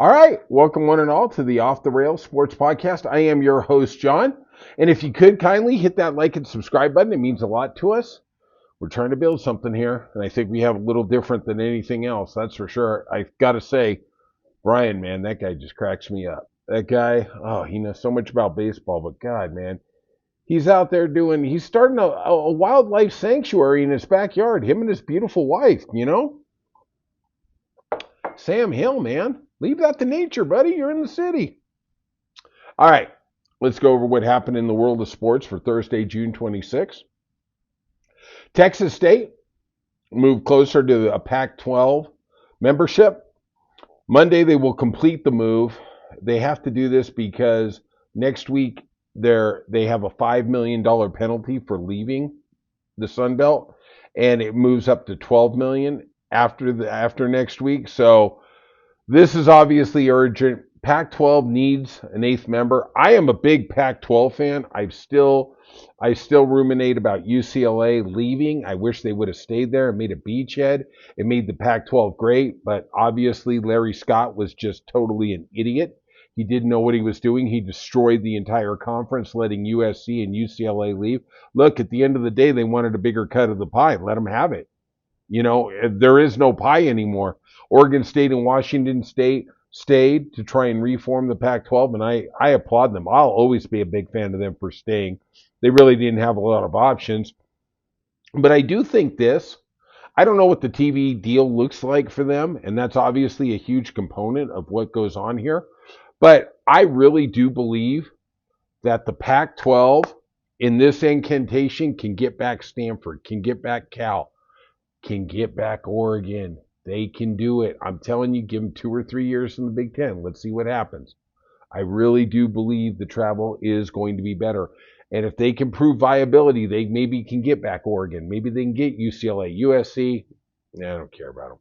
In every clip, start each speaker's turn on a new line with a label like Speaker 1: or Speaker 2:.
Speaker 1: All right, welcome one and all to the Off the Rails Sports Podcast. I am your host, John. And if you could kindly hit that like and subscribe button, it means a lot to us. We're trying to build something here, and I think we have a little different than anything else, that's for sure. I've got to say, Brian, man, that guy just cracks me up. That guy, oh, he knows so much about baseball, but God, man, he's out there he's starting a wildlife sanctuary in his backyard, him and his beautiful wife, you know? Sam Hill, man. Leave that to nature, buddy. You're in the city. All right. Let's go over what happened in the world of sports for Thursday, June 26th. Texas State moved closer to a Pac-12 membership. Monday, they will complete the move. They have to do this because next week they have a $5 million penalty for leaving the Sun Belt, and it moves up to $12 million after next week. So this is obviously urgent. Pac-12 needs an eighth member. I am a big Pac-12 fan. I still ruminate about UCLA leaving. I wish they would have stayed there and made a beachhead. It made the Pac-12 great, but obviously Larry Scott was just totally an idiot. He didn't know what he was doing. He destroyed the entire conference, letting USC and UCLA leave. Look, at the end of the day, they wanted a bigger cut of the pie. Let them have it. You know, there is no pie anymore. Oregon State and Washington State stayed to try and reform the Pac-12, and I applaud them. I'll always be a big fan of them for staying. They really didn't have a lot of options. But I do think I don't know what the TV deal looks like for them, and that's obviously a huge component of what goes on here. But I really do believe that the Pac-12 in this incantation can get back Stanford, can get back Cal, can get back Oregon. They can do it. I'm telling you, give them 2 or 3 years in the Big Ten. Let's see what happens. I really do believe the travel is going to be better. And if they can prove viability, they maybe can get back Oregon. Maybe they can get UCLA, USC. I don't care about them.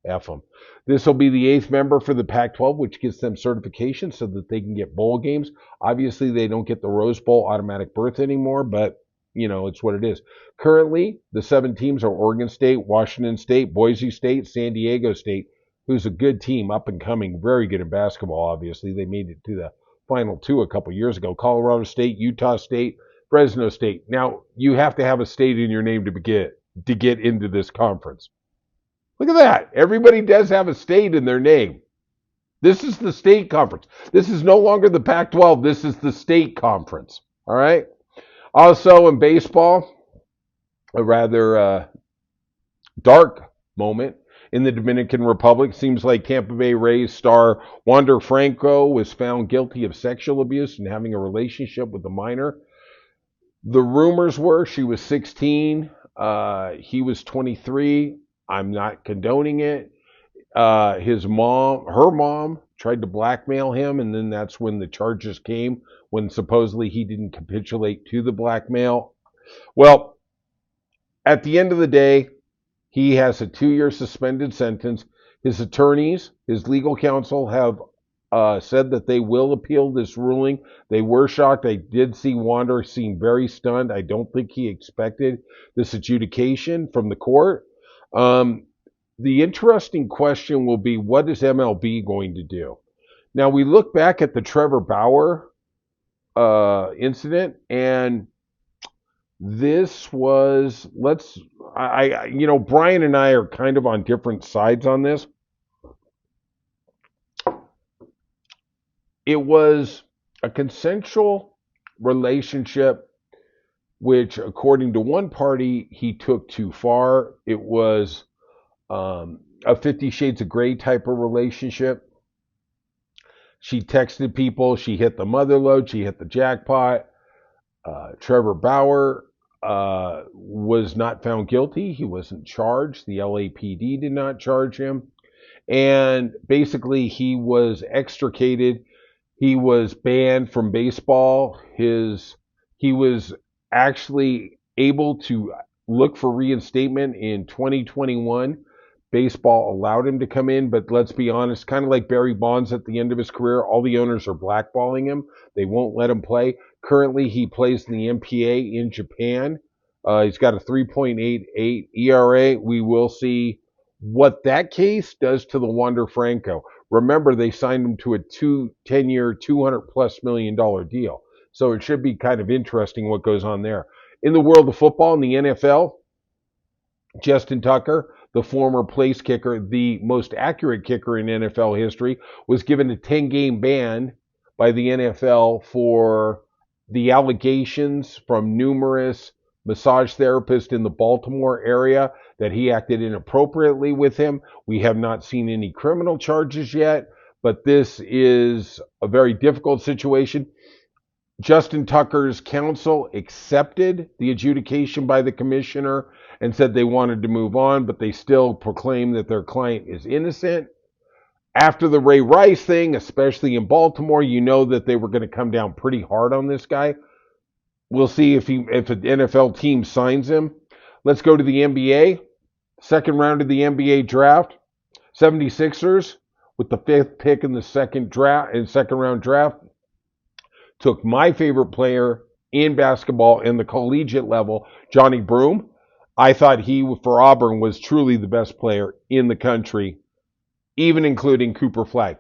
Speaker 1: F them. This will be the 8th member for the Pac-12, which gives them certification so that they can get bowl games. Obviously, they don't get the Rose Bowl automatic berth anymore, but you know, it's what it is. Currently, the 7 teams are Oregon State, Washington State, Boise State, San Diego State, who's a good team, up and coming, very good in basketball, obviously. They made it to the Final 2 a couple years ago. Colorado State, Utah State, Fresno State. Now, you have to have a state in your name to get into this conference. Look at that. Everybody does have a state in their name. This is the state conference. This is no longer the Pac-12. This is the state conference. All right? Also in baseball, a rather dark moment in the Dominican Republic. Seems like Tampa Bay Rays star Wander Franco was found guilty of sexual abuse and having a relationship with a minor. The rumors were she was 16, he was 23. I'm not condoning it. Her mom, tried to blackmail him, and then that's when the charges came, when supposedly he didn't capitulate to the blackmail. Well, at the end of the day, he has a 2-year suspended sentence. His attorneys, his legal counsel have said that they will appeal this ruling. They were shocked. I did see Wander seem very stunned. I don't think he expected this adjudication from the court. The interesting question will be, what is MLB going to do? Now, we look back at the Trevor Bauer incident, and this was, Brian and I are kind of on different sides on this. It was a consensual relationship, which, according to one party, he took too far. It was a 50 Shades of Grey type of relationship. She texted people. She hit the mother lode. She hit the jackpot. Trevor Bauer was not found guilty. He wasn't charged. The LAPD did not charge him. And basically, he was extricated. He was banned from baseball. He was actually able to look for reinstatement in 2021. Baseball allowed him to come in, but let's be honest, kind of like Barry Bonds at the end of his career, all the owners are blackballing him. They won't let him play. Currently, he plays in the NPA in Japan. He's got a 3.88 ERA. We will see what that case does to the Wander Franco. Remember, they signed him to a 10-year, $200+ million deal. So it should be kind of interesting what goes on there. In the world of football, in the NFL, Justin Tucker, the former place kicker, the most accurate kicker in NFL history, was given a 10-game ban by the NFL for the allegations from numerous massage therapists in the Baltimore area that he acted inappropriately with him. We have not seen any criminal charges yet, but this is a very difficult situation. Justin Tucker's counsel accepted the adjudication by the commissioner and said they wanted to move on, but they still proclaim that their client is innocent. After the Ray Rice thing, especially in Baltimore, you know that they were going to come down pretty hard on this guy. We'll see if an NFL team signs him. Let's go to the NBA. Second round of the NBA draft. 76ers with the 5th pick in the second round draft took my favorite player in basketball in the collegiate level, Johnny Broome. I thought he, for Auburn, was truly the best player in the country, even including Cooper Flagg.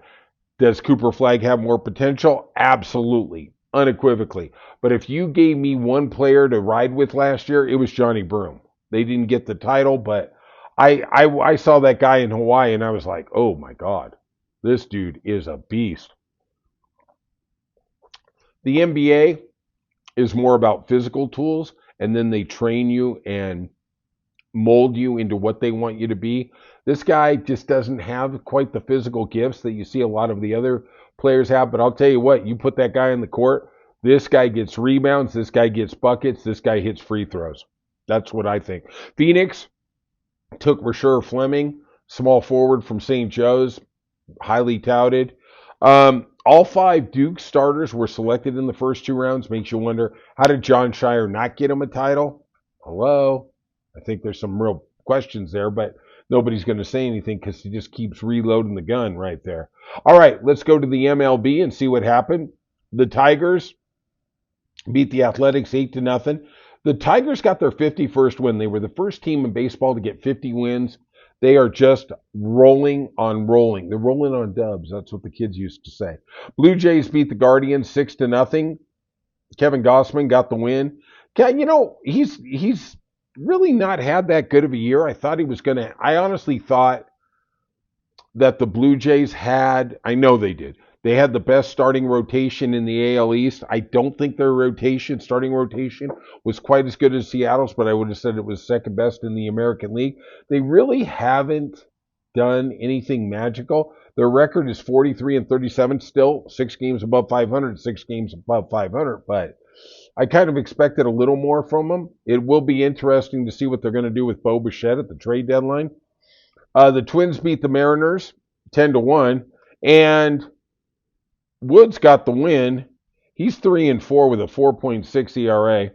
Speaker 1: Does Cooper Flagg have more potential? Absolutely, unequivocally. But if you gave me one player to ride with last year, it was Johnny Broome. They didn't get the title, but I saw that guy in Hawaii, and I was like, oh my God, this dude is a beast. The NBA is more about physical tools, and then they train you and mold you into what they want you to be. This guy just doesn't have quite the physical gifts that you see a lot of the other players have, but I'll tell you what, you put that guy in the court, this guy gets rebounds, this guy gets buckets, this guy hits free throws. That's what I think. Phoenix took Rasher Fleming, small forward from St. Joe's, highly touted. All 5 Duke starters were selected in the first 2 rounds. Makes you wonder, how did Jon Scheyer not get him a title? Hello? I think there's some real questions there, but nobody's going to say anything because he just keeps reloading the gun right there. All right, let's go to the MLB and see what happened. The Tigers beat the Athletics 8-0. The Tigers got their 51st win. They were the first team in baseball to get 50 wins. They are just rolling on rolling. They're rolling on dubs. That's what the kids used to say. Blue Jays beat the Guardians 6-0. Kevin Gausman got the win. You know, he's really not had that good of a year. I honestly thought that the Blue Jays I know they did. They had the best starting rotation in the AL East. I don't think their starting rotation, was quite as good as Seattle's, but I would have said it was second best in the American League. They really haven't done anything magical. Their record is 43-37, still 6 games above 500, 6 games above 500, but I kind of expected a little more from them. It will be interesting to see what they're going to do with Bo Bichette at the trade deadline. The Twins beat the Mariners 10-1, and Woods got the win. He's 3-4 with a 4.6 ERA.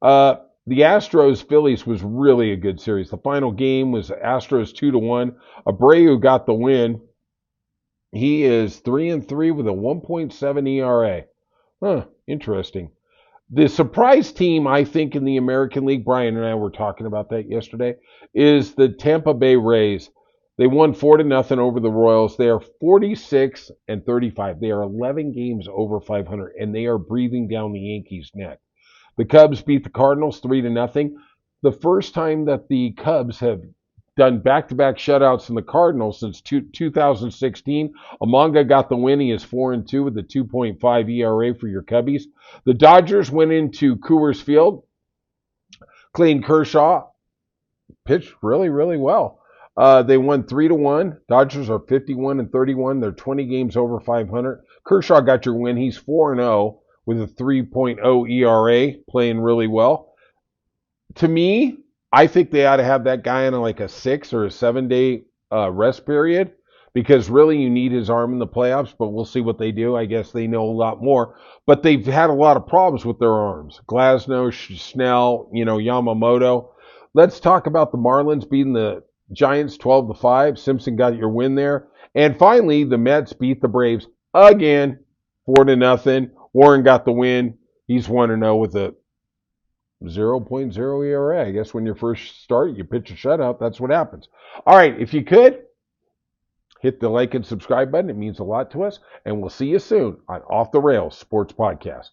Speaker 1: The Astros-Phillies was really a good series. The final game was Astros 2-1. Abreu got the win. He is 3-3 with a 1.7 ERA. Interesting. The surprise team, I think, in the American League, Brian and I were talking about that yesterday, is the Tampa Bay Rays. They won 4-0 over the Royals. They are 46-35. They are 11 games over 500, and they are breathing down the Yankees' neck. The Cubs beat the Cardinals 3-0. The first time that the Cubs have done back-to-back shutouts in the Cardinals since 2016. Amanga got the win. He is 4-2 with a 2.5 ERA for your Cubbies. The Dodgers went into Coors Field. Clayton Kershaw pitched really, really well. They won 3-1. Dodgers are 51-31. They're 20 games over 500. Kershaw got your win. He's 4-0 with a 3.0 ERA, playing really well. To me, I think they ought to have that guy on like a 6 or a 7 day rest period, because really you need his arm in the playoffs, but we'll see what they do. I guess they know a lot more, but they've had a lot of problems with their arms. Glasnow, Snell, Yamamoto. Let's talk about the Marlins beating the Giants 12-5. Simpson got your win there. And finally, the Mets beat the Braves again, 4-0. Warren got the win. He's 1-0 with a 0.0 ERA. I guess when you first start, you pitch a shutout. That's what happens. All right, if you could, Hit the like and subscribe button. It means a lot to us. And we'll see you soon on Off the Rails Sports Podcast.